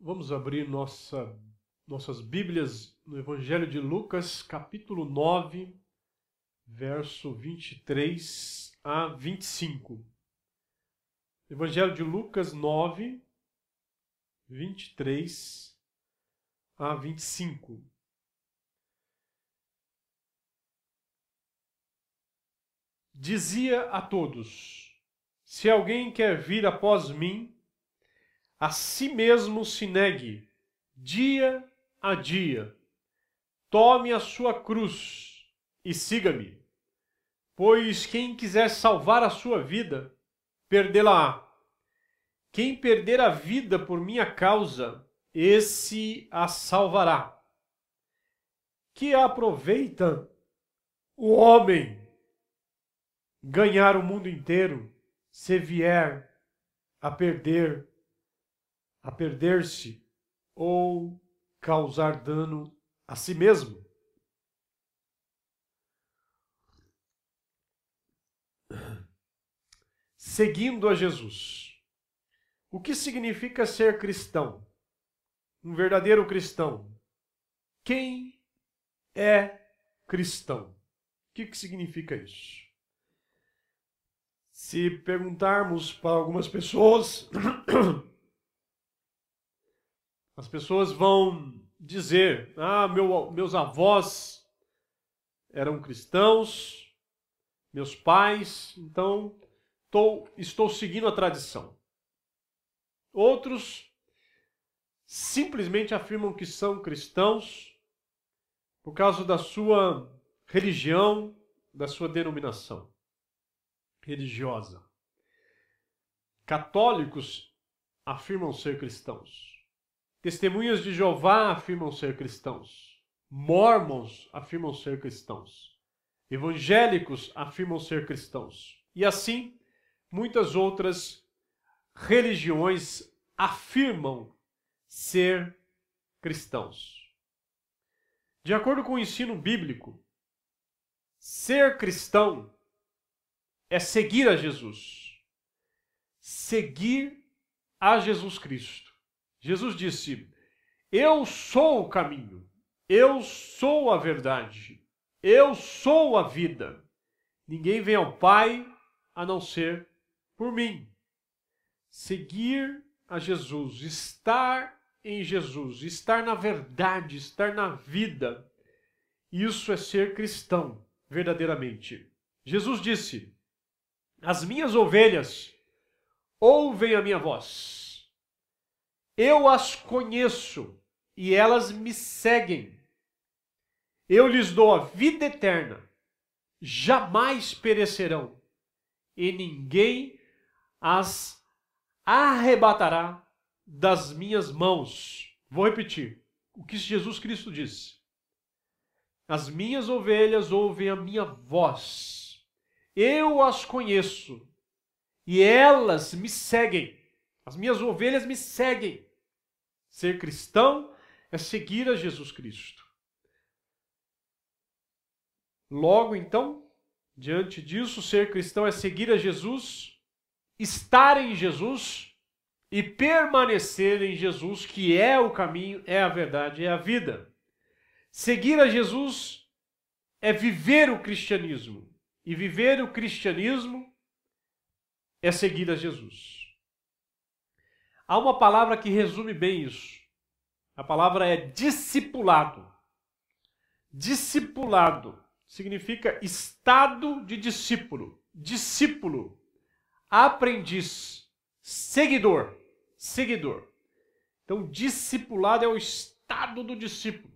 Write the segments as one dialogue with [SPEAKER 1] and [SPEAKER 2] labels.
[SPEAKER 1] Vamos abrir nossas Bíblias no Evangelho de Lucas, capítulo 9, verso 23 a 25. Evangelho de Lucas 9, 23 a 25. Dizia a todos: se alguém quer vir após mim, a si mesmo se negue, dia a dia. Tome a sua cruz e siga-me. Pois quem quiser salvar a sua vida, perdê-la-á. Quem perder a vida por minha causa, esse a salvará. Que aproveita o homem ganhar o mundo inteiro, se vier a perder-se ou causar dano a si mesmo. Seguindo a Jesus. O que significa ser cristão? Um verdadeiro cristão. Quem é cristão? O que significa isso? Se perguntarmos para algumas pessoas, as pessoas vão dizer: meus avós eram cristãos, meus pais, então estou seguindo a tradição. Outros simplesmente afirmam que são cristãos por causa da sua religião, da sua denominação religiosa. Católicos afirmam ser cristãos. Testemunhas de Jeová afirmam ser cristãos. Mórmons afirmam ser cristãos. Evangélicos afirmam ser cristãos. E assim, muitas outras religiões afirmam ser cristãos. De acordo com o ensino bíblico, ser cristão é seguir a Jesus. Seguir a Jesus Cristo. Jesus disse: eu sou o caminho, eu sou a verdade, eu sou a vida. Ninguém vem ao Pai a não ser por mim. Seguir a Jesus, estar em Jesus, estar na verdade, estar na vida, isso é ser cristão, verdadeiramente. Jesus disse: as minhas ovelhas ouvem a minha voz. Eu as conheço e elas me seguem. Eu lhes dou a vida eterna. Jamais perecerão e ninguém as arrebatará das minhas mãos. Vou repetir o que Jesus Cristo disse. As minhas ovelhas ouvem a minha voz. Eu as conheço e elas me seguem. As minhas ovelhas me seguem. Ser cristão é seguir a Jesus Cristo. Logo, então, diante disso, ser cristão é seguir a Jesus, estar em Jesus e permanecer em Jesus, que é o caminho, é a verdade, é a vida. Seguir a Jesus é viver o cristianismo. E viver o cristianismo é seguir a Jesus. Há uma palavra que resume bem isso. A palavra é discipulado. Discipulado significa estado de discípulo. Discípulo, aprendiz, seguidor. Seguidor. Então, discipulado é o estado do discípulo.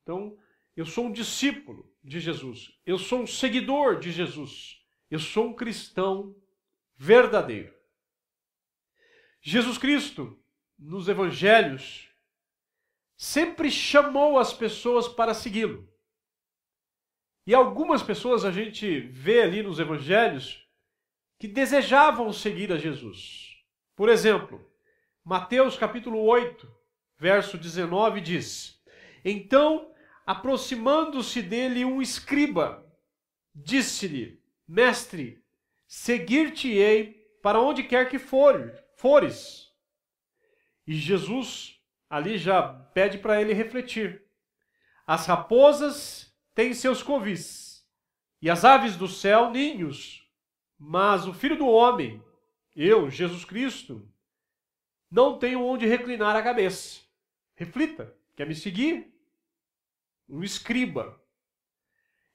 [SPEAKER 1] Então, eu sou um discípulo de Jesus. Eu sou um seguidor de Jesus. Eu sou um cristão verdadeiro. Jesus Cristo, nos evangelhos, sempre chamou as pessoas para segui-lo. E algumas pessoas a gente vê ali nos evangelhos que desejavam seguir a Jesus. Por exemplo, Mateus capítulo 8, verso 19 diz: então, aproximando-se dele um escriba, disse-lhe: mestre, seguir-te-ei para onde quer que fores. E Jesus ali já pede para ele refletir. As raposas têm seus covis, e as aves do céu ninhos, mas o Filho do Homem, eu, Jesus Cristo, não tenho onde reclinar a cabeça. Reflita, quer me seguir? Um escriba.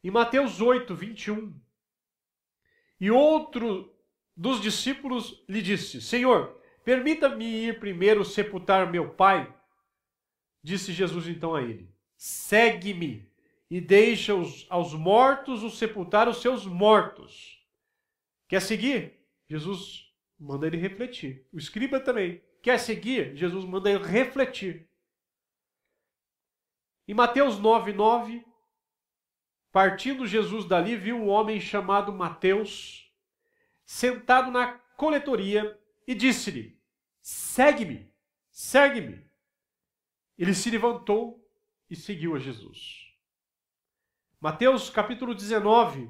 [SPEAKER 1] Em Mateus 8, 21, e outro dos discípulos lhe disse: Senhor, permita-me ir primeiro sepultar meu pai. Disse Jesus então a ele: segue-me e deixa aos mortos os sepultar os seus mortos. Quer seguir? Jesus manda ele refletir. O escriba também. Quer seguir? Jesus manda ele refletir. Em Mateus 9, 9, partindo Jesus dali, viu um homem chamado Mateus, sentado na coletoria, e disse-lhe: segue-me, segue-me. Ele se levantou e seguiu a Jesus. Mateus capítulo 19.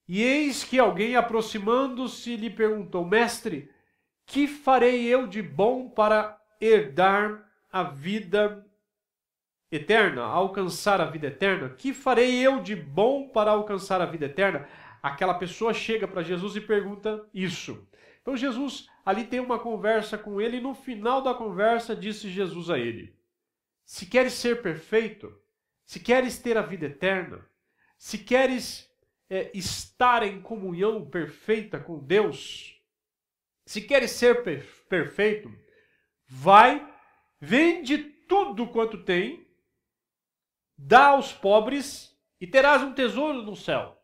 [SPEAKER 1] E eis que alguém, aproximando-se, lhe perguntou: Mestre, que farei eu de bom para herdar a vida eterna, alcançar a vida eterna? Que farei eu de bom para alcançar a vida eterna? Aquela pessoa chega para Jesus e pergunta isso. Então Jesus ali tem uma conversa com ele, e no final da conversa disse Jesus a ele: se queres ser perfeito, se queres ter a vida eterna, se queres estar em comunhão perfeita com Deus, se queres ser perfeito, vai, vende tudo quanto tem, dá aos pobres e terás um tesouro no céu.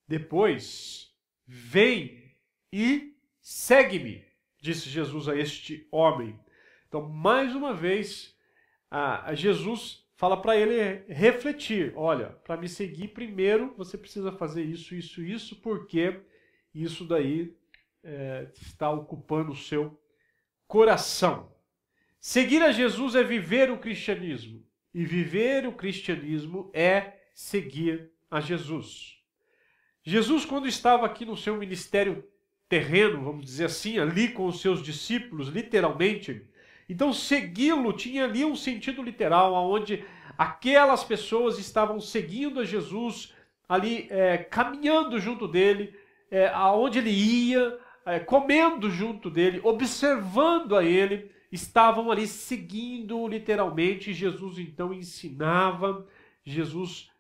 [SPEAKER 1] Depois, vem e segue-me, disse Jesus a este homem. Então, mais uma vez, Jesus fala para ele refletir. Olha, para me seguir primeiro, você precisa fazer isso, isso, isso, porque isso daí está ocupando o seu coração. Seguir a Jesus é viver o cristianismo. E viver o cristianismo é seguir a Jesus. Jesus, quando estava aqui no seu ministério terreno, vamos dizer assim, ali com os seus discípulos, literalmente, então segui-lo tinha ali um sentido literal, onde aquelas pessoas estavam seguindo a Jesus, ali caminhando junto dele, aonde ele ia, comendo junto dele, observando a ele, estavam ali seguindo literalmente. Jesus então ensinava, Jesus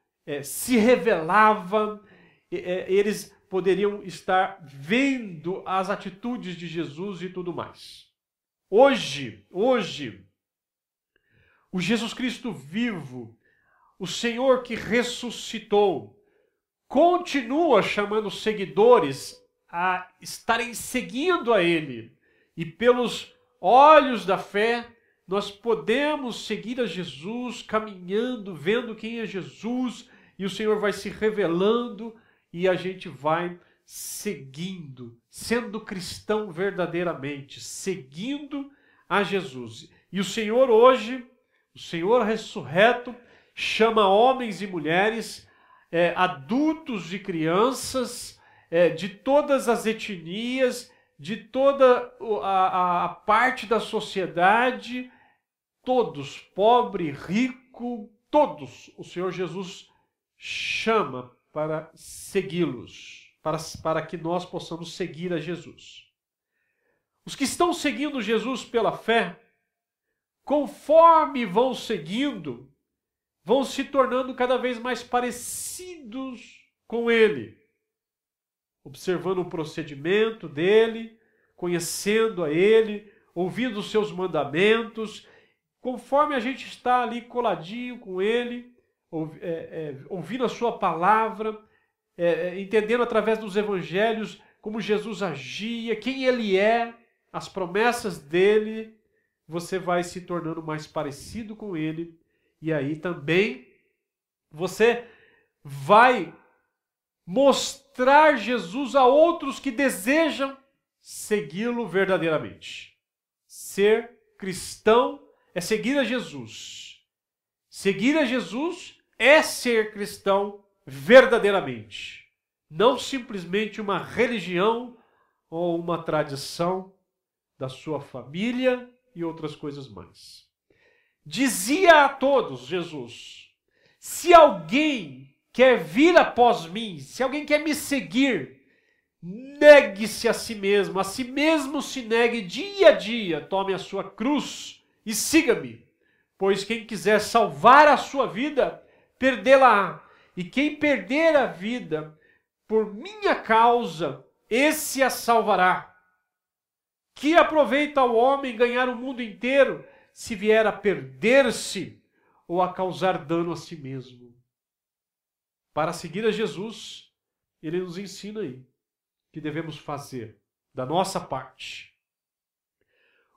[SPEAKER 1] se revelava, eles poderiam estar vendo as atitudes de Jesus e tudo mais. Hoje, o Jesus Cristo vivo, o Senhor que ressuscitou, continua chamando seguidores a estarem seguindo a Ele. E pelos olhos da fé, nós podemos seguir a Jesus, caminhando, vendo quem é Jesus, e o Senhor vai se revelando, e a gente vai seguindo, sendo cristão verdadeiramente, seguindo a Jesus. E o Senhor hoje, o Senhor ressurreto, chama homens e mulheres, adultos e crianças, de todas as etnias, de toda a parte da sociedade, todos, pobre, rico, todos, o Senhor Jesus chama para segui-los, para que nós possamos seguir a Jesus. Os que estão seguindo Jesus pela fé, conforme vão seguindo, vão se tornando cada vez mais parecidos com Ele, observando o procedimento dele, conhecendo a Ele, ouvindo os seus mandamentos. Conforme a gente está ali coladinho com Ele, ouvindo a sua palavra, entendendo através dos evangelhos como Jesus agia, quem Ele é, as promessas dele, você vai se tornando mais parecido com Ele, e aí também você vai mostrar Jesus a outros que desejam segui-lo verdadeiramente. Ser cristão é seguir a Jesus. Seguir a Jesus é ser cristão verdadeiramente. Não simplesmente uma religião ou uma tradição da sua família e outras coisas mais. Dizia a todos, Jesus, se alguém quer vir após mim, se alguém quer me seguir, negue-se a si mesmo se negue dia a dia, tome a sua cruz e siga-me. Pois quem quiser salvar a sua vida, perdê-la-á. E quem perder a vida por minha causa, esse a salvará. Que aproveita o homem ganhar o mundo inteiro, se vier a perder-se ou a causar dano a si mesmo. Para seguir a Jesus, ele nos ensina aí que devemos fazer da nossa parte.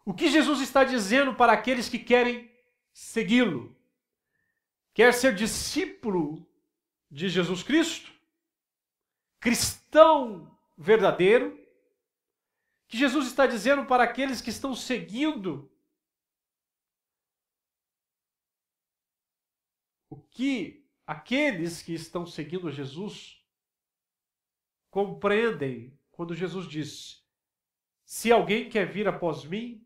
[SPEAKER 1] O que Jesus está dizendo para aqueles que querem segui-lo? Quer ser discípulo de Jesus Cristo? Cristão verdadeiro? Que Jesus está dizendo para aqueles que estão seguindo o que aqueles que estão seguindo Jesus compreendem quando Jesus diz: se alguém quer vir após mim,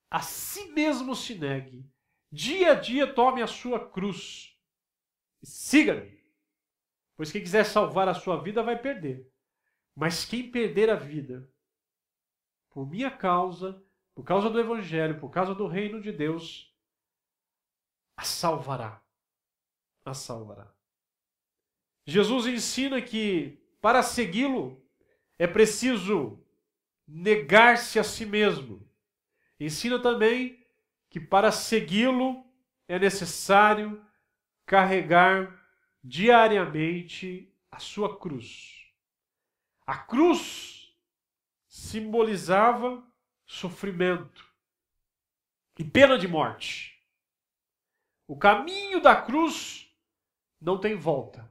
[SPEAKER 1] a si mesmo se negue, dia a dia tome a sua cruz e siga-me. Pois quem quiser salvar a sua vida vai perder. Mas quem perder a vida por minha causa, por causa do Evangelho, por causa do reino de Deus, a salvará. A salvará. Jesus ensina que para segui-lo é preciso negar-se a si mesmo. Ensina também que para segui-lo é necessário carregar diariamente a sua cruz. A cruz simbolizava sofrimento e pena de morte. O caminho da cruz não tem volta.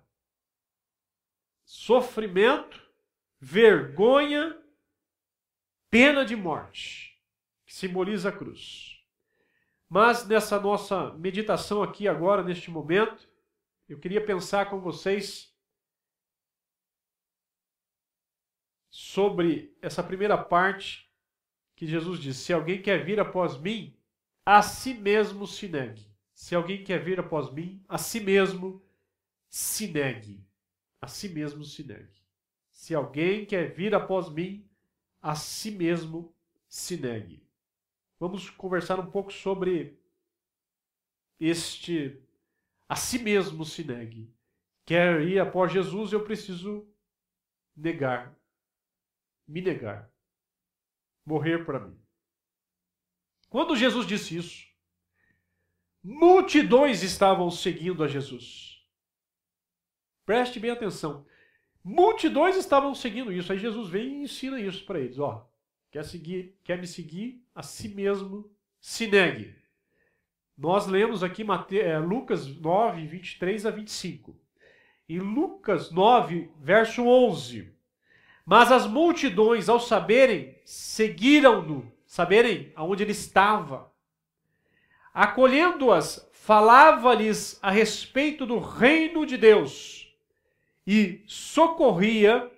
[SPEAKER 1] Sofrimento, vergonha, pena de morte, que simboliza a cruz. Mas nessa nossa meditação aqui agora, neste momento, eu queria pensar com vocês sobre essa primeira parte que Jesus disse: se alguém quer vir após mim, a si mesmo se negue. Se alguém quer vir após mim, a si mesmo se negue. A si mesmo se negue. Se alguém quer vir após mim, a si mesmo se negue. Vamos conversar um pouco sobre este a si mesmo se negue. Quer ir após Jesus, eu preciso negar. Me negar. Morrer para mim. Quando Jesus disse isso, multidões estavam seguindo a Jesus. Preste bem atenção. Multidões estavam seguindo isso. Aí Jesus vem e ensina isso para eles. Ó, quer me seguir, a si mesmo se negue. Nós lemos aqui Lucas 9, 23 a 25. Em Lucas 9, verso 11. Mas as multidões, ao saberem, seguiram-no, saberem aonde ele estava. Acolhendo-as, falava-lhes a respeito do reino de Deus e socorria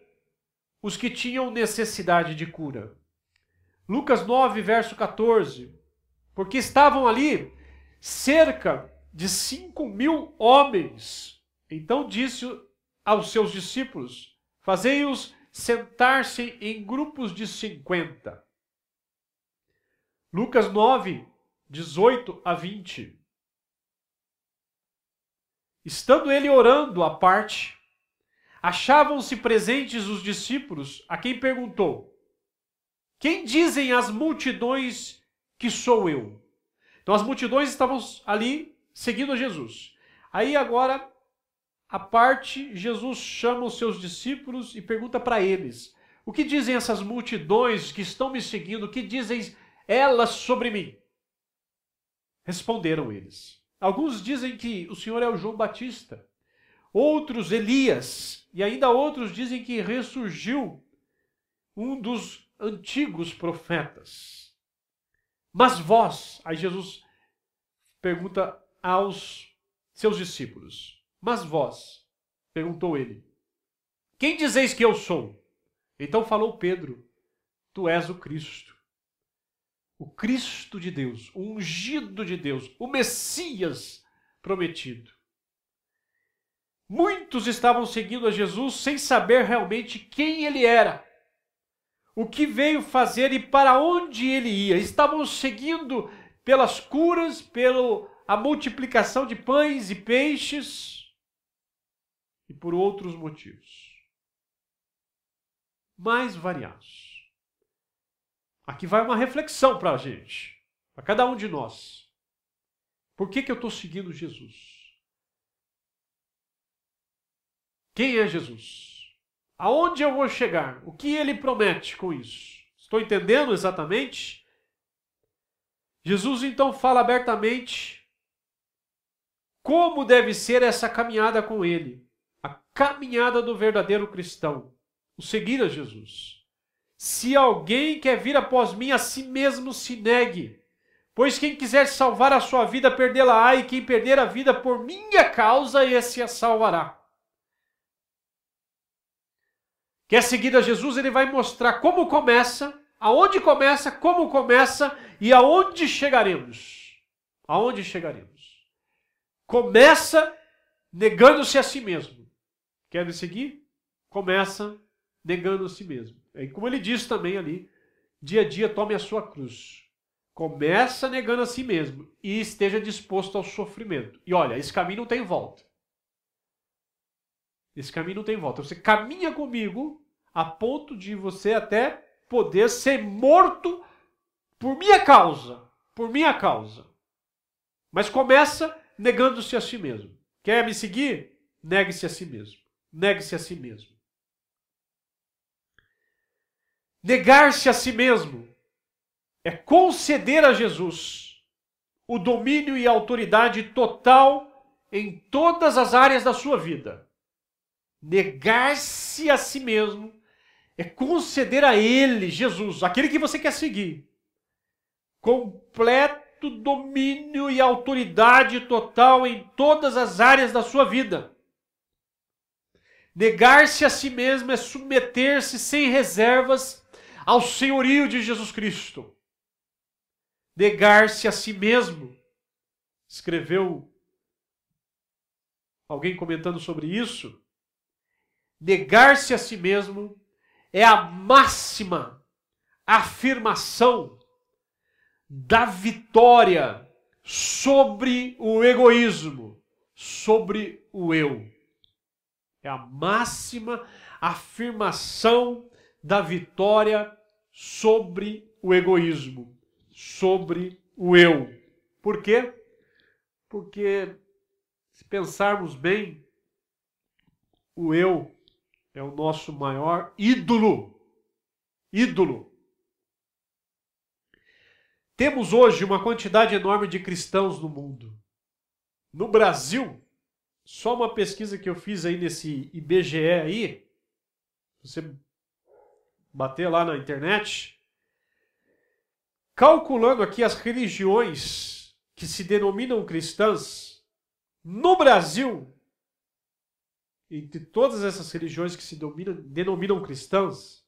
[SPEAKER 1] os que tinham necessidade de cura. Lucas 9, verso 14. Porque estavam ali cerca de 5.000 homens. Então disse aos seus discípulos: fazei-os sentar-se em grupos de 50. Lucas 9, 18 a 20. Estando ele orando à parte, achavam-se presentes os discípulos, a quem perguntou: quem dizem as multidões que sou eu? Então as multidões estavam ali seguindo a Jesus. Aí agora, à parte, Jesus chama os seus discípulos e pergunta para eles: o que dizem essas multidões que estão me seguindo? O que dizem elas sobre mim? Responderam eles. Alguns dizem que o Senhor é o João Batista, outros Elias, e ainda outros dizem que ressurgiu um dos antigos profetas. Mas vós, aí Jesus pergunta aos seus discípulos: mas vós, perguntou ele, quem dizeis que eu sou? Então falou Pedro: tu és o Cristo. o Cristo de Deus, o ungido de Deus, o Messias prometido. Muitos estavam seguindo a Jesus sem saber realmente quem ele era, o que veio fazer e para onde ele ia. Estavam seguindo pelas curas, pela multiplicação de pães e peixes e por outros motivos mais variados. Aqui vai uma reflexão para a gente, para cada um de nós. Por que eu estou seguindo Jesus? Quem é Jesus? Aonde eu vou chegar? O que ele promete com isso? Estou entendendo exatamente? Jesus então fala abertamente como deve ser essa caminhada com ele. A caminhada do verdadeiro cristão. O seguir a Jesus. Se alguém quer vir após mim, a si mesmo se negue. Pois quem quiser salvar a sua vida, perdê-la-á, e quem perder a vida por minha causa, esse a salvará. Quer seguir a Jesus, ele vai mostrar como começa, aonde começa, como começa e aonde chegaremos. Aonde chegaremos. Começa negando-se a si mesmo. Quer me seguir? Começa negando a si mesmo. E como ele diz também ali, dia a dia tome a sua cruz. Começa negando a si mesmo e esteja disposto ao sofrimento. E olha, esse caminho não tem volta. Esse caminho não tem volta. Você caminha comigo a ponto de você até poder ser morto por minha causa. Por minha causa. Mas começa negando-se a si mesmo. Quer me seguir? Negue-se a si mesmo. Negue-se a si mesmo. Negar-se a si mesmo é conceder a Jesus o domínio e a autoridade total em todas as áreas da sua vida. Negar-se a si mesmo é conceder a Ele, Jesus, aquele que você quer seguir, completo domínio e autoridade total em todas as áreas da sua vida. Negar-se a si mesmo é submeter-se sem reservas ao senhorio de Jesus Cristo. Negar-se a si mesmo, escreveu alguém comentando sobre isso, negar-se a si mesmo é a máxima afirmação da vitória sobre o egoísmo, sobre o eu. É a máxima afirmação da vitória sobre o egoísmo, sobre o eu. Por quê? Porque, se pensarmos bem, o eu é o nosso maior ídolo. Ídolo. Temos hoje uma quantidade enorme de cristãos no mundo. No Brasil, só uma pesquisa que eu fiz aí nesse IBGE aí, você bater lá na internet, calculando aqui as religiões que se denominam cristãs, no Brasil, entre todas essas religiões que se denominam cristãs,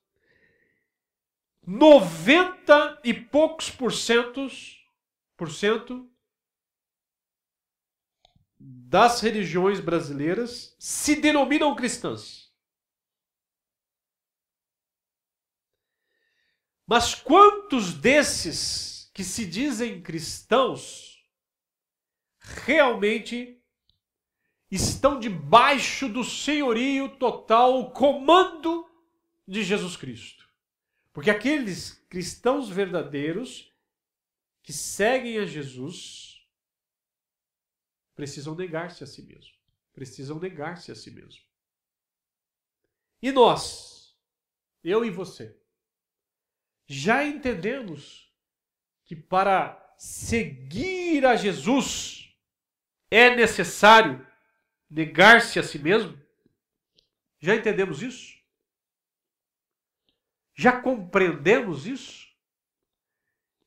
[SPEAKER 1] 90 e poucos por cento das religiões brasileiras se denominam cristãs. Mas quantos desses que se dizem cristãos realmente estão debaixo do senhorio total, o comando de Jesus Cristo? Porque aqueles cristãos verdadeiros que seguem a Jesus precisam negar-se a si mesmo. Precisam negar-se a si mesmo. E nós, eu e você, já entendemos que para seguir a Jesus é necessário negar-se a si mesmo? Já entendemos isso? Já compreendemos isso?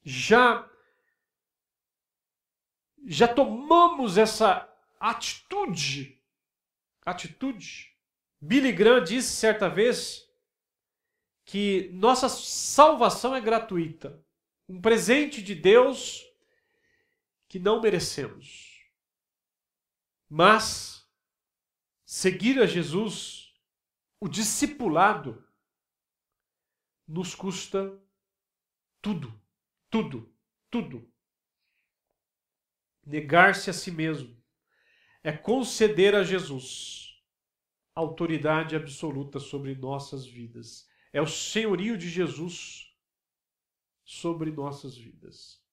[SPEAKER 1] Já tomamos essa atitude? Billy Graham disse certa vez que nossa salvação é gratuita, um presente de Deus que não merecemos. Mas seguir a Jesus, o discipulado, nos custa tudo, tudo, tudo. Negar-se a si mesmo é conceder a Jesus autoridade absoluta sobre nossas vidas. É o senhorio de Jesus sobre nossas vidas.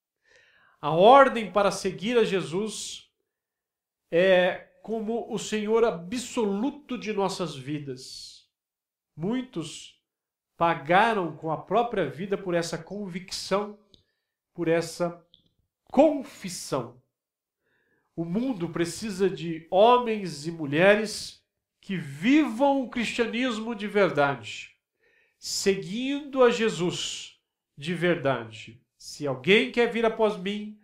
[SPEAKER 1] A ordem para seguir a Jesus é como o Senhor absoluto de nossas vidas. Muitos pagaram com a própria vida por essa convicção, por essa confissão. O mundo precisa de homens e mulheres que vivam o cristianismo de verdade, seguindo a Jesus de verdade. Se alguém quer vir após mim,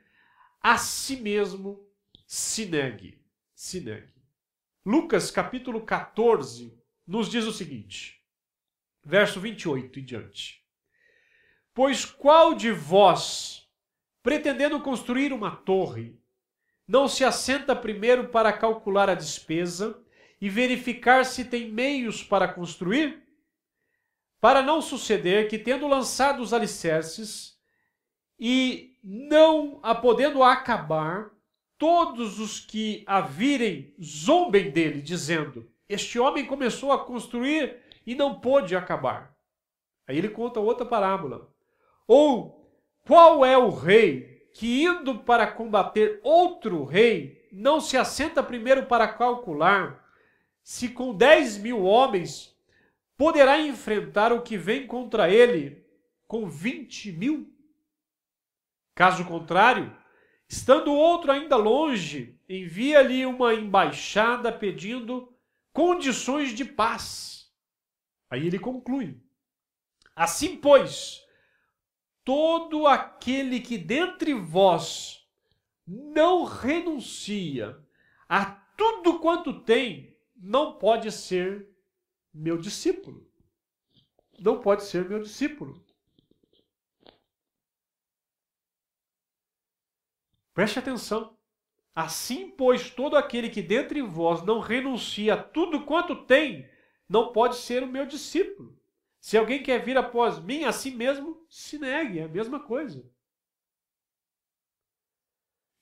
[SPEAKER 1] a si mesmo se negue. Se negue. Lucas capítulo 14 nos diz o seguinte, verso 28 e diante. Pois qual de vós, pretendendo construir uma torre, não se assenta primeiro para calcular a despesa e verificar se tem meios para construir? Para não suceder que, tendo lançado os alicerces e não a podendo acabar, todos os que a virem zombem dele, dizendo, este homem começou a construir e não pôde acabar. Aí ele conta outra parábola. Ou, qual é o rei que, indo para combater outro rei, não se assenta primeiro para calcular se com 10.000 homens poderá enfrentar o que vem contra ele com 20.000? Caso contrário, estando outro ainda longe, envia-lhe uma embaixada pedindo condições de paz. Aí ele conclui. Assim, pois, todo aquele que dentre vós não renuncia a tudo quanto tem, não pode ser meu discípulo. Não pode ser meu discípulo. Preste atenção. Assim, pois, todo aquele que dentre vós não renuncia a tudo quanto tem, não pode ser o meu discípulo. Se alguém quer vir após mim, a si mesmo se negue. É a mesma coisa.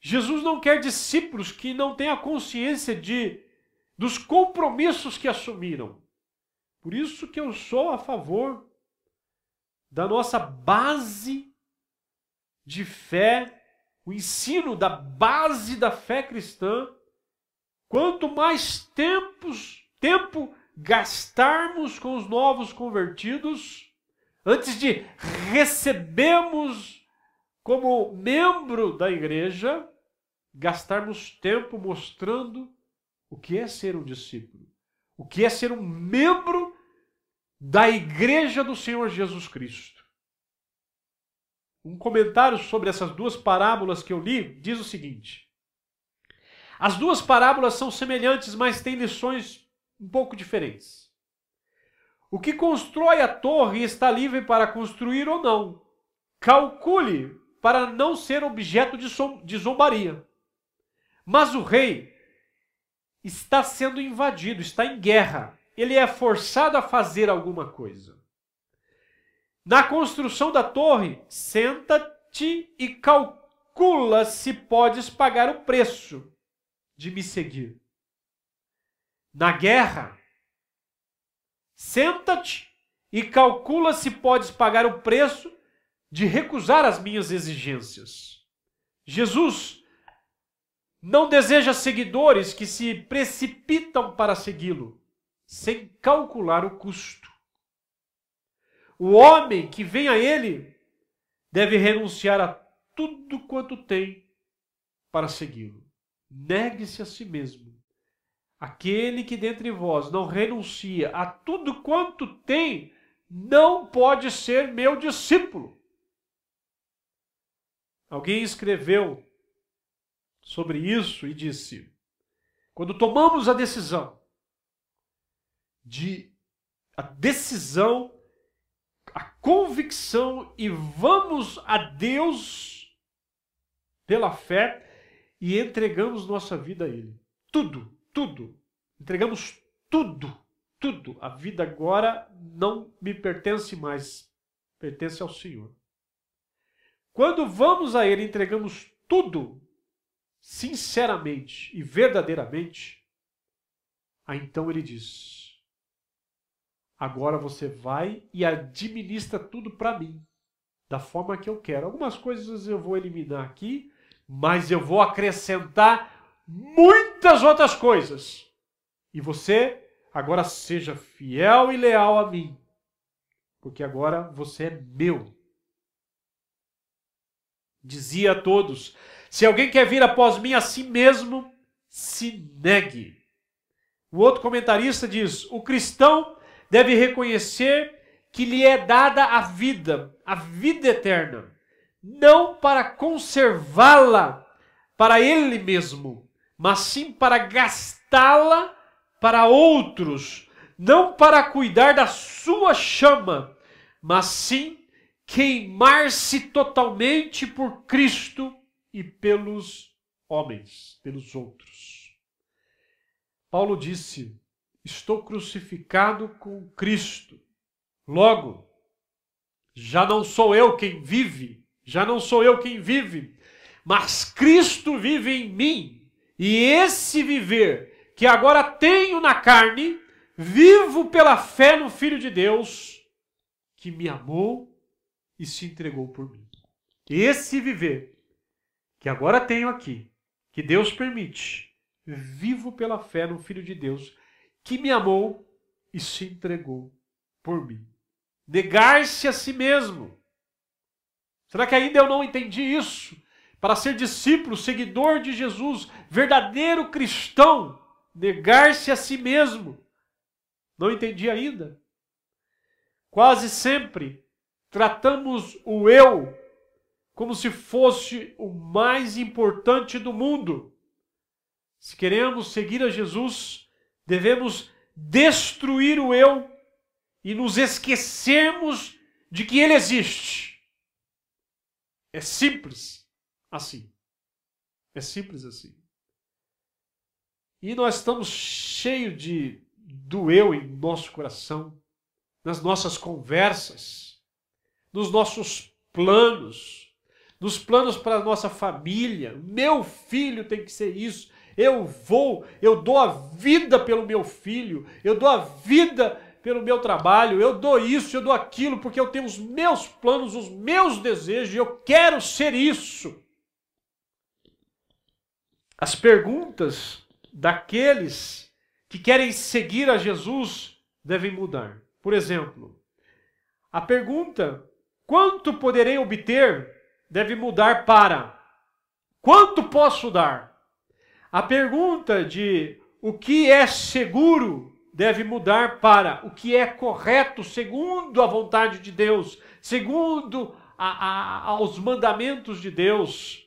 [SPEAKER 1] Jesus não quer discípulos que não tenham a consciência dos compromissos que assumiram. Por isso que eu sou a favor da nossa base de fé, o ensino da base da fé cristã. Quanto mais tempo gastarmos com os novos convertidos, antes de recebermos como membro da igreja, gastarmos tempo mostrando o que é ser um discípulo, o que é ser um membro da igreja do Senhor Jesus Cristo. Um comentário sobre essas duas parábolas que eu li diz o seguinte: as duas parábolas são semelhantes, mas têm lições um pouco diferentes. O que constrói a torre está livre para construir ou não. Calcule para não ser objeto de zombaria. Mas o rei está sendo invadido, está em guerra. Ele é forçado a fazer alguma coisa. Na construção da torre, senta-te e calcula se podes pagar o preço de me seguir. Na guerra, senta-te e calcula se podes pagar o preço de recusar as minhas exigências. Jesus não deseja seguidores que se precipitam para segui-lo, sem calcular o custo. O homem que vem a ele deve renunciar a tudo quanto tem para segui-lo. Negue-se a si mesmo. Aquele que dentre vós não renuncia a tudo quanto tem, não pode ser meu discípulo. Alguém escreveu sobre isso e disse: quando tomamos a decisão a convicção e vamos a Deus pela fé e entregamos nossa vida a Ele. Tudo, tudo. Entregamos tudo, tudo. A vida agora não me pertence mais, pertence ao Senhor. Quando vamos a Ele e entregamos tudo, sinceramente e verdadeiramente, aí então Ele diz: agora você vai e administra tudo para mim, da forma que eu quero. Algumas coisas eu vou eliminar aqui, mas eu vou acrescentar muitas outras coisas. E você agora seja fiel e leal a mim, porque agora você é meu. Dizia a todos: se alguém quer vir após mim, a si mesmo se negue. O outro comentarista diz: o cristão deve reconhecer que lhe é dada a vida eterna, não para conservá-la para ele mesmo, mas sim para gastá-la para outros, não para cuidar da sua chama, mas sim queimar-se totalmente por Cristo e pelos homens, pelos outros. Paulo disse: estou crucificado com Cristo. Logo, já não sou eu quem vive, mas Cristo vive em mim. E esse viver que agora tenho na carne, vivo pela fé no Filho de Deus, que me amou e se entregou por mim. Esse viver que agora tenho aqui, que Deus permite, vivo pela fé no Filho de Deus, que me amou e se entregou por mim. Negar-se a si mesmo. Será que ainda eu não entendi isso? Para ser discípulo, seguidor de Jesus, verdadeiro cristão, negar-se a si mesmo. Não entendi ainda. Quase sempre tratamos o eu como se fosse o mais importante do mundo. Se queremos seguir a Jesus, devemos destruir o eu e nos esquecermos de que ele existe. É simples assim. É simples assim. E nós estamos cheios do eu em nosso coração, nas nossas conversas, nos nossos planos, nos planos para a nossa família. Meu filho tem que ser isso. Eu dou a vida pelo meu filho, eu dou a vida pelo meu trabalho, eu dou isso, eu dou aquilo, porque eu tenho os meus planos, os meus desejos, eu quero ser isso. As perguntas daqueles que querem seguir a Jesus devem mudar. Por exemplo, a pergunta: quanto poderei obter? Deve mudar para: quanto posso dar? A pergunta de o que é seguro deve mudar para o que é correto segundo a vontade de Deus, segundo aos mandamentos de Deus.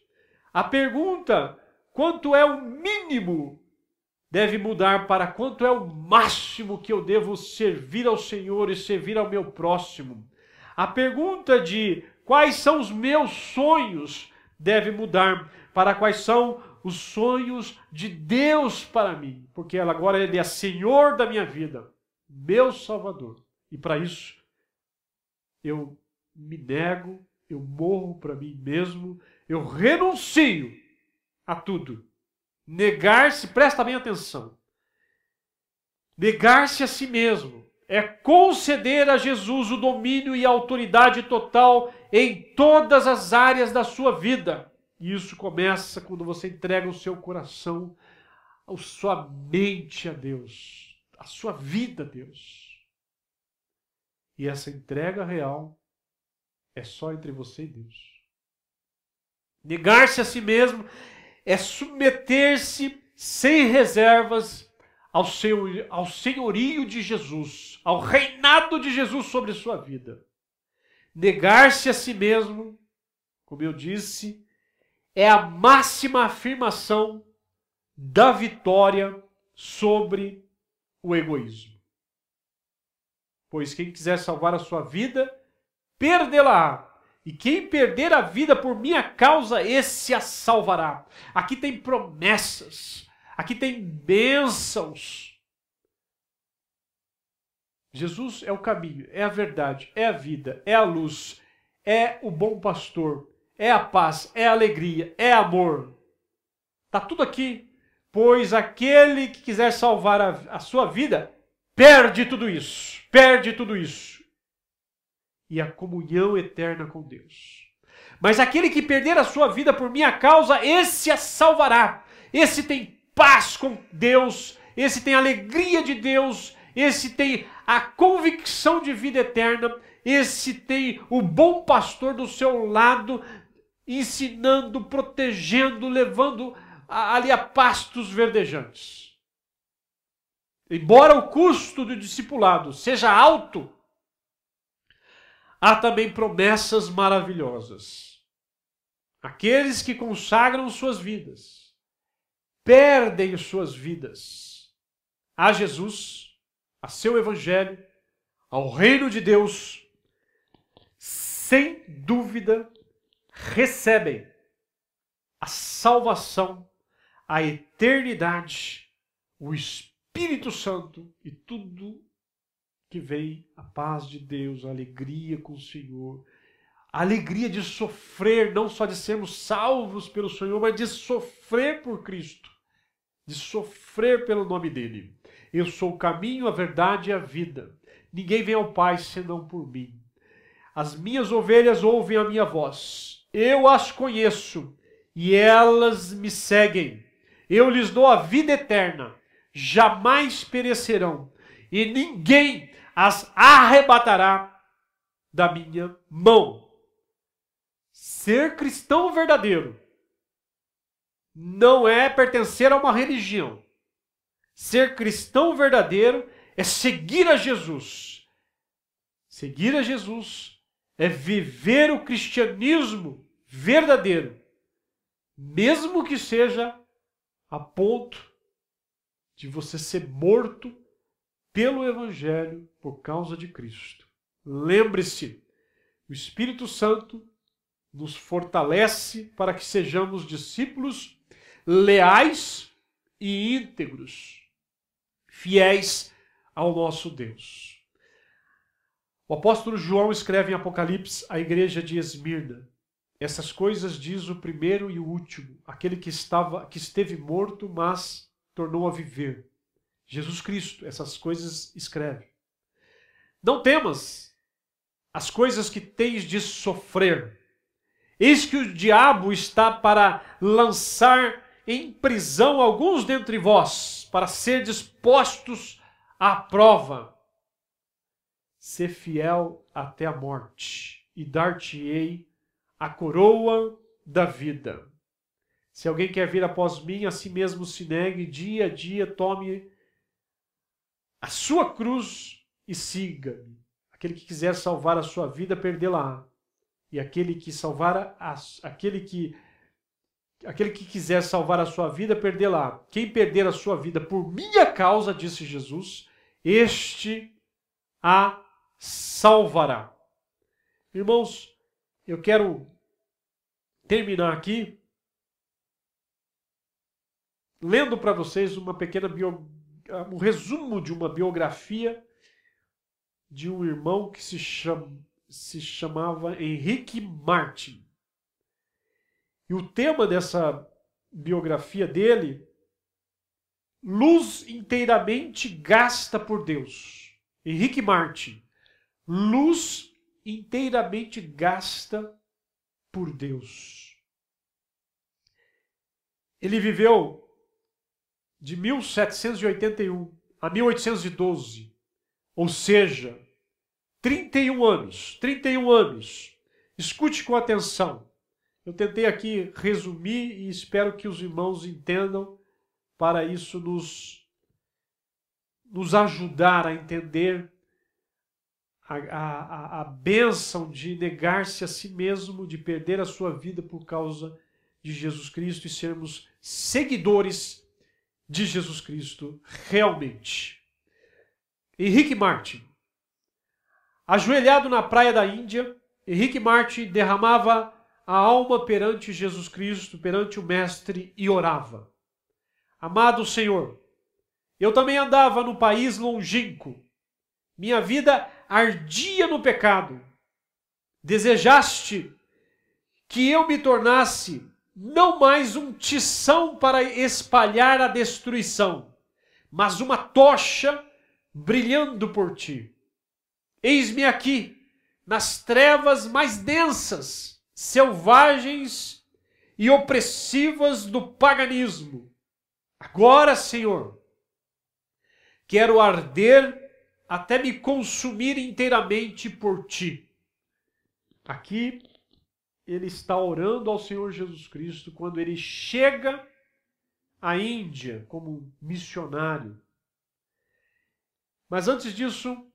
[SPEAKER 1] A pergunta: quanto é o mínimo? Deve mudar para quanto é o máximo que eu devo servir ao Senhor e servir ao meu próximo. A pergunta de quais são os meus sonhos deve mudar para quais são os sonhos de Deus para mim, porque agora Ele é Senhor da minha vida, meu Salvador. E para isso, eu me nego, eu morro para mim mesmo, eu renuncio a tudo. Negar-se, presta bem atenção, negar-se a si mesmo é conceder a Jesus o domínio e a autoridade total em todas as áreas da sua vida. E isso começa quando você entrega o seu coração, a sua mente a Deus, a sua vida a Deus. E essa entrega real é só entre você e Deus. Negar-se a si mesmo é submeter-se sem reservas ao senhorio de Jesus, ao reinado de Jesus sobre sua vida. Negar-se a si mesmo, como eu disse, é a máxima afirmação da vitória sobre o egoísmo. Pois quem quiser salvar a sua vida, perdê-la. E quem perder a vida por minha causa, esse a salvará. Aqui tem promessas. Aqui tem bênçãos. Jesus é o caminho, é a verdade, é a vida, é a luz, é o bom pastor, é a paz, é a alegria, é amor. Está tudo aqui. Pois aquele que quiser salvar a sua vida, perde tudo isso. Perde tudo isso. E a comunhão eterna com Deus. Mas aquele que perder a sua vida por minha causa, esse a salvará. Esse tem paz com Deus, esse tem alegria de Deus, esse tem a convicção de vida eterna, esse tem o bom pastor do seu lado, ensinando, protegendo, levando ali a pastos verdejantes. Embora o custo do discipulado seja alto, há também promessas maravilhosas. Aqueles que consagram suas vidas, perdem suas vidas a Jesus, a seu evangelho, ao reino de Deus, sem dúvida recebem a salvação, a eternidade, o Espírito Santo e tudo que vem, a paz de Deus, a alegria com o Senhor, a alegria de sofrer, não só de sermos salvos pelo Senhor, mas de sofrer por Cristo, de sofrer pelo nome dEle. Eu sou o caminho, a verdade e a vida. Ninguém vem ao Pai senão por mim. As minhas ovelhas ouvem a minha voz. Eu as conheço e elas me seguem. Eu lhes dou a vida eterna. Jamais perecerão e ninguém as arrebatará da minha mão. Ser cristão verdadeiro não é pertencer a uma religião. Ser cristão verdadeiro é seguir a Jesus. Seguir a Jesus é viver o cristianismo verdadeiro, mesmo que seja a ponto de você ser morto pelo Evangelho por causa de Cristo. Lembre-se, o Espírito Santo nos fortalece para que sejamos discípulos leais e íntegros, fiéis ao nosso Deus. O apóstolo João escreve em Apocalipse à igreja de Esmirna: essas coisas diz o primeiro e o último, aquele que esteve morto, mas tornou a viver. Jesus Cristo, essas coisas escreve. Não temas as coisas que tens de sofrer. Eis que o diabo está para lançar em prisão alguns dentre vós, para ser dispostos à prova. Sê fiel até a morte, e dar-te-ei a coroa da vida. Se alguém quer vir após mim, a si mesmo se negue, dia a dia tome a sua cruz e siga-me. Aquele que quiser salvar a sua vida, perdê-la-á. E aquele que quiser salvar a sua vida, perdê-la-á. Quem perder a sua vida por minha causa, disse Jesus, este a salvará. Irmãos, eu quero terminar aqui lendo para vocês uma pequena um resumo de uma biografia de um irmão que se chamava Henrique Martin. E o tema dessa biografia dele, luz inteiramente gasta por Deus. Henrique Martin, luz inteiramente gasta por Deus. Ele viveu de 1781 a 1812, ou seja, 31 anos. 31 anos. Escute com atenção. Eu tentei aqui resumir e espero que os irmãos entendam, para isso nos ajudar a entender a bênção de negar-se a si mesmo, de perder a sua vida por causa de Jesus Cristo e sermos seguidores de Jesus Cristo realmente. Henrique Martin, ajoelhado na praia da Índia, Henrique Martin derramava a alma perante Jesus Cristo, perante o Mestre, e orava. Amado Senhor, eu também andava no país longínquo. Minha vida ardia no pecado. Desejaste que eu me tornasse não mais um tição para espalhar a destruição, mas uma tocha brilhando por ti. Eis-me aqui, nas trevas mais densas, selvagens e opressivas do paganismo. Agora, Senhor, quero arder até me consumir inteiramente por ti. Aqui ele está orando ao Senhor Jesus Cristo quando ele chega à Índia como missionário. Mas antes disso,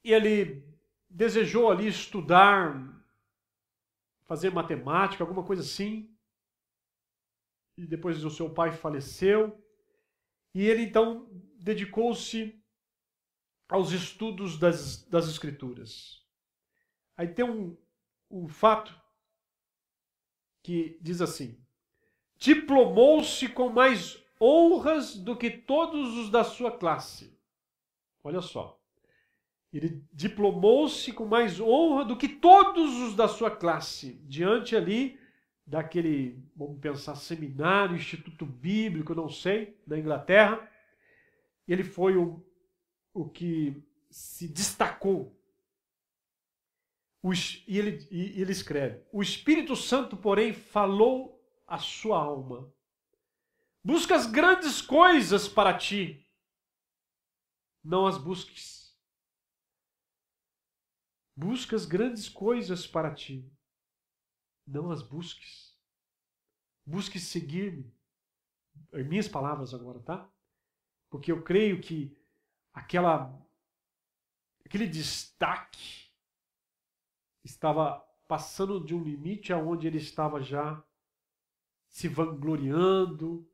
[SPEAKER 1] ele desejou ali estudar, fazer matemática, alguma coisa assim. E depois o seu pai faleceu. E ele então dedicou-se aos estudos das Escrituras. Aí tem um fato que diz assim: diplomou-se com mais honras do que todos os da sua classe. Olha só. Ele diplomou-se com mais honra do que todos os da sua classe. Diante ali daquele, vamos pensar, seminário, instituto bíblico, não sei, na Inglaterra. Ele foi o que se destacou. E ele escreve: o Espírito Santo, porém, falou à sua alma. Buscas grandes coisas para ti, não as busques. Buscas grandes coisas para ti, não as busques. Busque seguir-me. Em minhas palavras agora, tá? Porque eu creio que aquele destaque estava passando de um limite aonde ele estava já se vangloriando,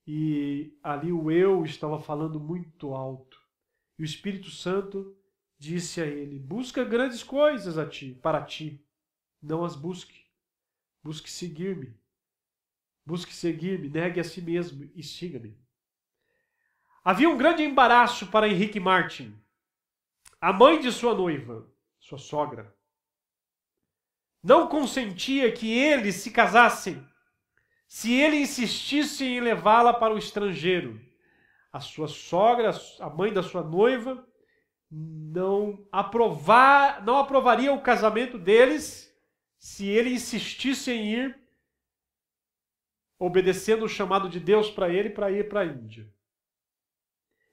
[SPEAKER 1] e ali o eu estava falando muito alto. E o Espírito Santo disse a ele: busca grandes coisas para ti, não as busque. Busque seguir-me. Busque seguir-me, negue a si mesmo e siga-me. Havia um grande embaraço para Henrique Martin. A mãe de sua noiva, sua sogra, não consentia que eles se casassem se ele insistisse em levá-la para o estrangeiro. A sua sogra, a mãe da sua noiva, não aprovaria o casamento deles se ele insistisse em ir, obedecendo o chamado de Deus para ele, para ir para a Índia.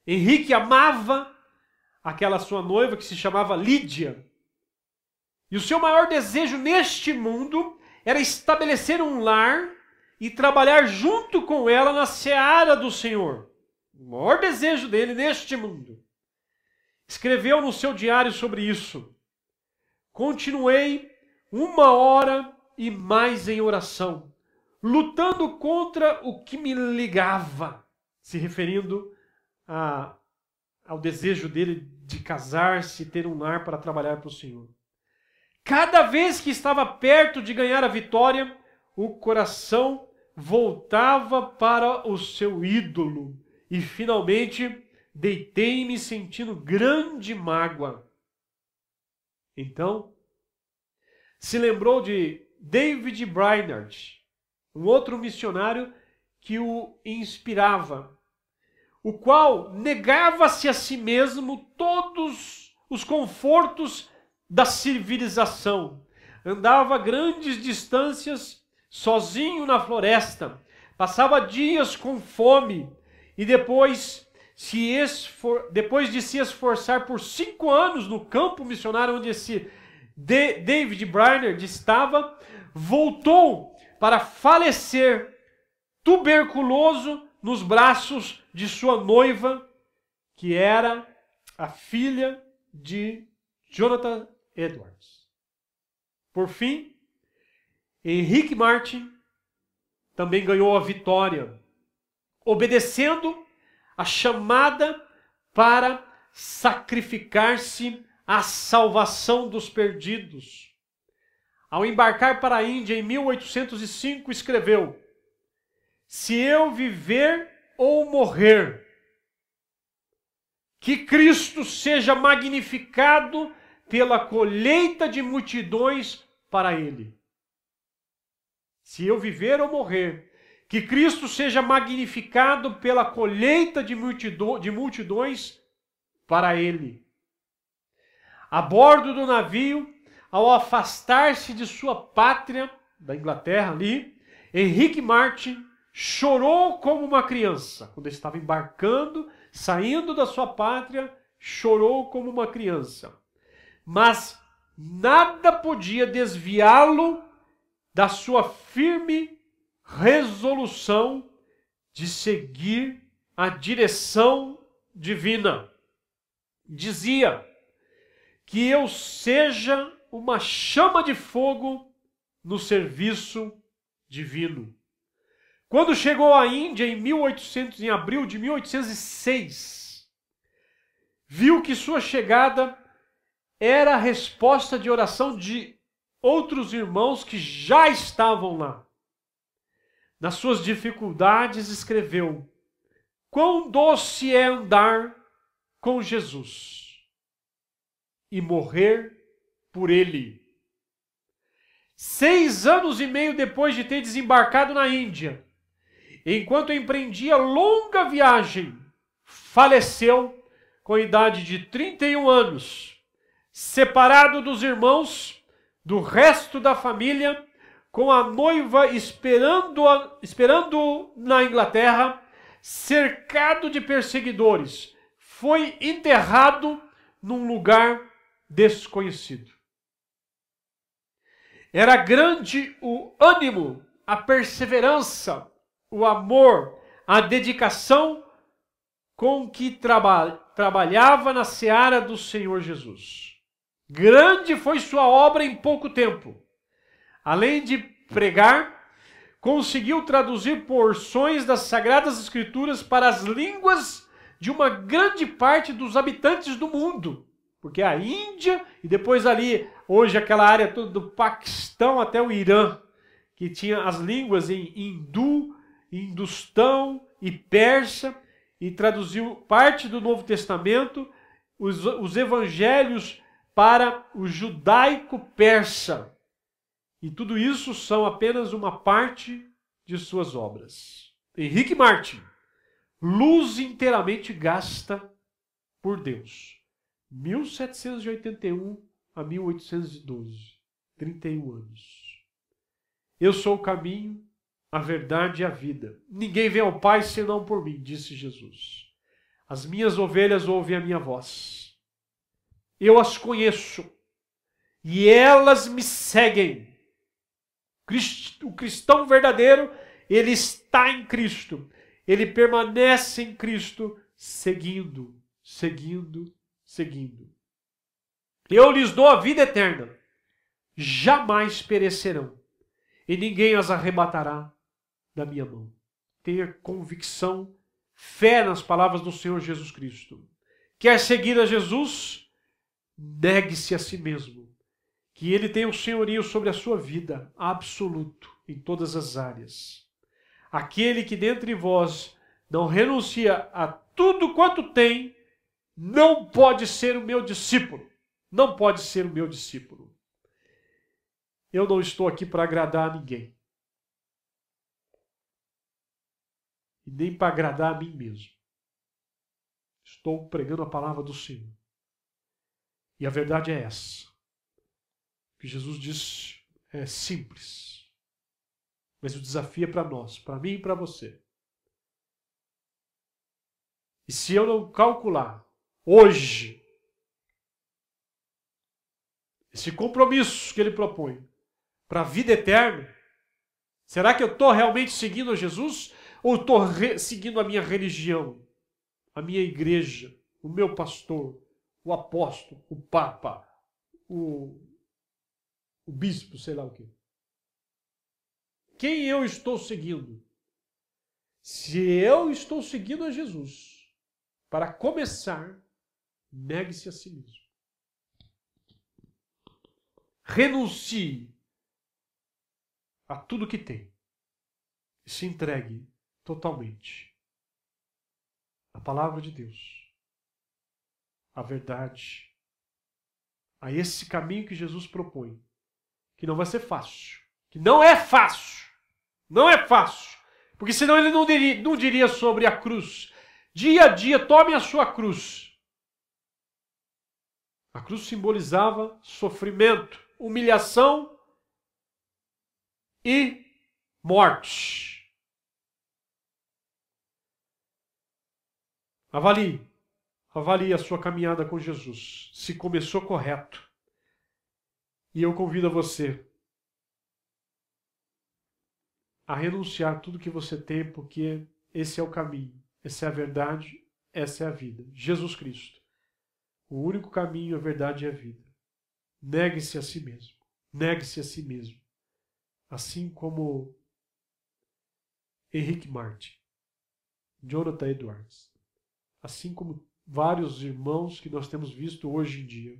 [SPEAKER 1] Henrique amava aquela sua noiva que se chamava Lídia. E o seu maior desejo neste mundo era estabelecer um lar e trabalhar junto com ela na seara do Senhor. O maior desejo dele neste mundo. Escreveu no seu diário sobre isso: continuei 1 hora e mais em oração, lutando contra o que me ligava, se referindo ao desejo dele de casar-se e ter um lar para trabalhar para o Senhor. Cada vez que estava perto de ganhar a vitória, o coração voltava para o seu ídolo e finalmente deitei-me sentindo grande mágoa. Então, se lembrou de David Brainerd, um outro missionário que o inspirava, o qual negava-se a si mesmo todos os confortos da civilização. Andava grandes distâncias sozinho na floresta, passava dias com fome e depois de se esforçar por 5 anos no campo missionário onde esse David Brainerd estava, voltou para falecer tuberculoso nos braços de sua noiva, que era a filha de Jonathan Edwards. Por fim, Henrique Martin também ganhou a vitória, obedecendo a chamada para sacrificar-se a salvação dos perdidos. Ao embarcar para a Índia em 1805, escreveu: se eu viver ou morrer, que Cristo seja magnificado pela colheita de multidões para Ele. Se eu viver ou morrer, que Cristo seja magnificado pela colheita de multidões para Ele. A bordo do navio, ao afastar-se de sua pátria, da Inglaterra ali, Henrique Martin chorou como uma criança. Quando ele estava embarcando, saindo da sua pátria, chorou como uma criança. Mas nada podia desviá-lo da sua firme resolução de seguir a direção divina. Dizia: que eu seja uma chama de fogo no serviço divino. Quando chegou à Índia em abril de 1806, viu que sua chegada era a resposta de oração de outros irmãos que já estavam lá. Nas suas dificuldades escreveu: quão doce é andar com Jesus e morrer por Ele. 6 anos e meio depois de ter desembarcado na Índia, enquanto empreendia longa viagem, faleceu com a idade de 31 anos, separado dos irmãos, do resto da família, com a noiva esperando na Inglaterra, cercado de perseguidores. Foi enterrado num lugar desconhecido. Era grande o ânimo, a perseverança, o amor, a dedicação com que trabalhava na seara do Senhor Jesus. Grande foi sua obra em pouco tempo. Além de pregar, conseguiu traduzir porções das Sagradas Escrituras para as línguas de uma grande parte dos habitantes do mundo. Porque a Índia e depois ali, hoje aquela área toda do Paquistão até o Irã, que tinha as línguas em hindu, hindustão e persa, e traduziu parte do Novo Testamento, os evangelhos para o judaico-persa. E tudo isso são apenas uma parte de suas obras. Henrique Martin, luz inteiramente gasta por Deus. 1781 a 1812, 31 anos. Eu sou o caminho, a verdade e a vida. Ninguém vem ao Pai senão por mim, disse Jesus. As minhas ovelhas ouvem a minha voz. Eu as conheço e elas me seguem. O cristão verdadeiro, ele está em Cristo. Ele permanece em Cristo, seguindo. Eu lhes dou a vida eterna. Jamais perecerão. E ninguém as arrebatará da minha mão. Tenha convicção, fé nas palavras do Senhor Jesus Cristo. Quer seguir a Jesus? Negue-se a si mesmo. Que Ele tenha o senhorio sobre a sua vida, absoluto, em todas as áreas. Aquele que dentre vós não renuncia a tudo quanto tem, não pode ser o meu discípulo. Não pode ser o meu discípulo. Eu não estou aqui para agradar a ninguém. E nem para agradar a mim mesmo. Estou pregando a palavra do Senhor. E a verdade é essa. O que Jesus disse é simples. Mas o desafio é para nós, para mim e para você. E se eu não calcular hoje esse compromisso que ele propõe para a vida eterna, será que eu estou realmente seguindo a Jesus ou estou seguindo a minha religião, a minha igreja, o meu pastor, o apóstolo, o papa, o bispo, sei lá o quê? Quem eu estou seguindo? Se eu estou seguindo a Jesus, para começar, negue-se a si mesmo. renuncie a tudo que tem e se entregue totalmente à palavra de Deus, à verdade, a esse caminho que Jesus propõe, que não vai ser fácil, que não é fácil, não é fácil, porque senão ele não diria sobre a cruz, dia a dia tome a sua cruz. A cruz simbolizava sofrimento, humilhação e morte. Avalie a sua caminhada com Jesus, se começou correto. E eu convido a você a renunciar tudo que você tem, porque esse é o caminho, essa é a verdade, essa é a vida. Jesus Cristo. O único caminho, a verdade e a vida. Negue-se a si mesmo. Negue-se a si mesmo. Assim como Henrique Martin, Jonathan Edwards. Assim como vários irmãos que nós temos visto hoje em dia.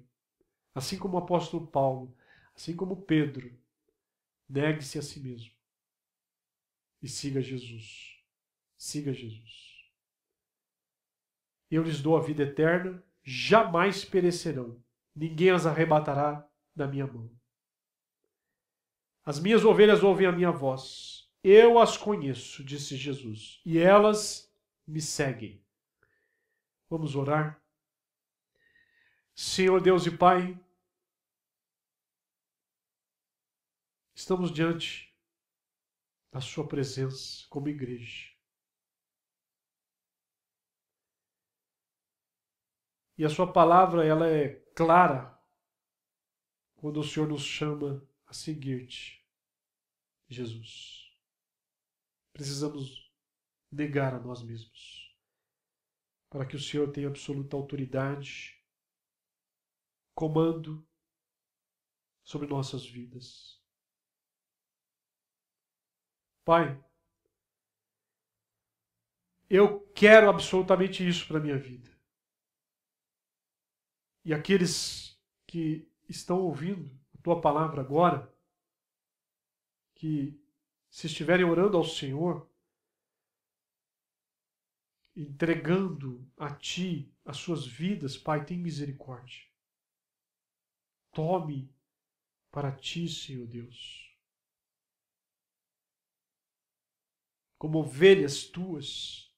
[SPEAKER 1] Assim como o apóstolo Paulo. Assim como Pedro. Negue-se a si mesmo. E siga Jesus. Siga Jesus. Eu lhes dou a vida eterna, jamais perecerão. Ninguém as arrebatará da minha mão. As minhas ovelhas ouvem a minha voz. Eu as conheço, disse Jesus, e elas me seguem. Vamos orar? Senhor Deus e Pai, estamos diante da sua presença como igreja. E a sua palavra, ela é clara quando o Senhor nos chama a seguir-te, Jesus. Precisamos negar a nós mesmos, para que o Senhor tenha absoluta autoridade, comando sobre nossas vidas. Pai, eu quero absolutamente isso para a minha vida. E aqueles que estão ouvindo a tua palavra agora, que se estiverem orando ao Senhor, entregando a ti as suas vidas, Pai, tem misericórdia. Tome para ti, Senhor Deus, como ovelhas tuas,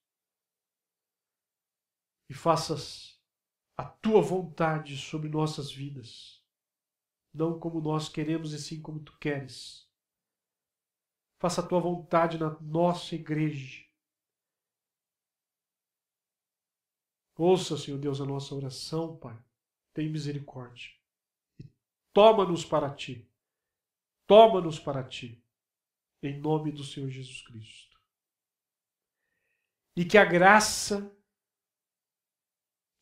[SPEAKER 1] e faças a tua vontade sobre nossas vidas, não como nós queremos e sim como tu queres. Faça a tua vontade na nossa igreja. Ouça, Senhor Deus, a nossa oração, Pai. Tem misericórdia. E toma-nos para ti. Toma-nos para ti. Em nome do Senhor Jesus Cristo. E que a graça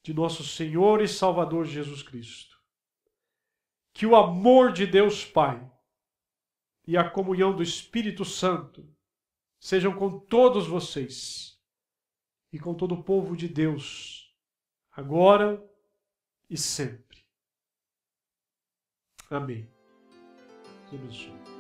[SPEAKER 1] de nosso Senhor e Salvador Jesus Cristo, que o amor de Deus Pai e a comunhão do Espírito Santo sejam com todos vocês e com todo o povo de Deus, agora e sempre. Amém. Deus abençoe.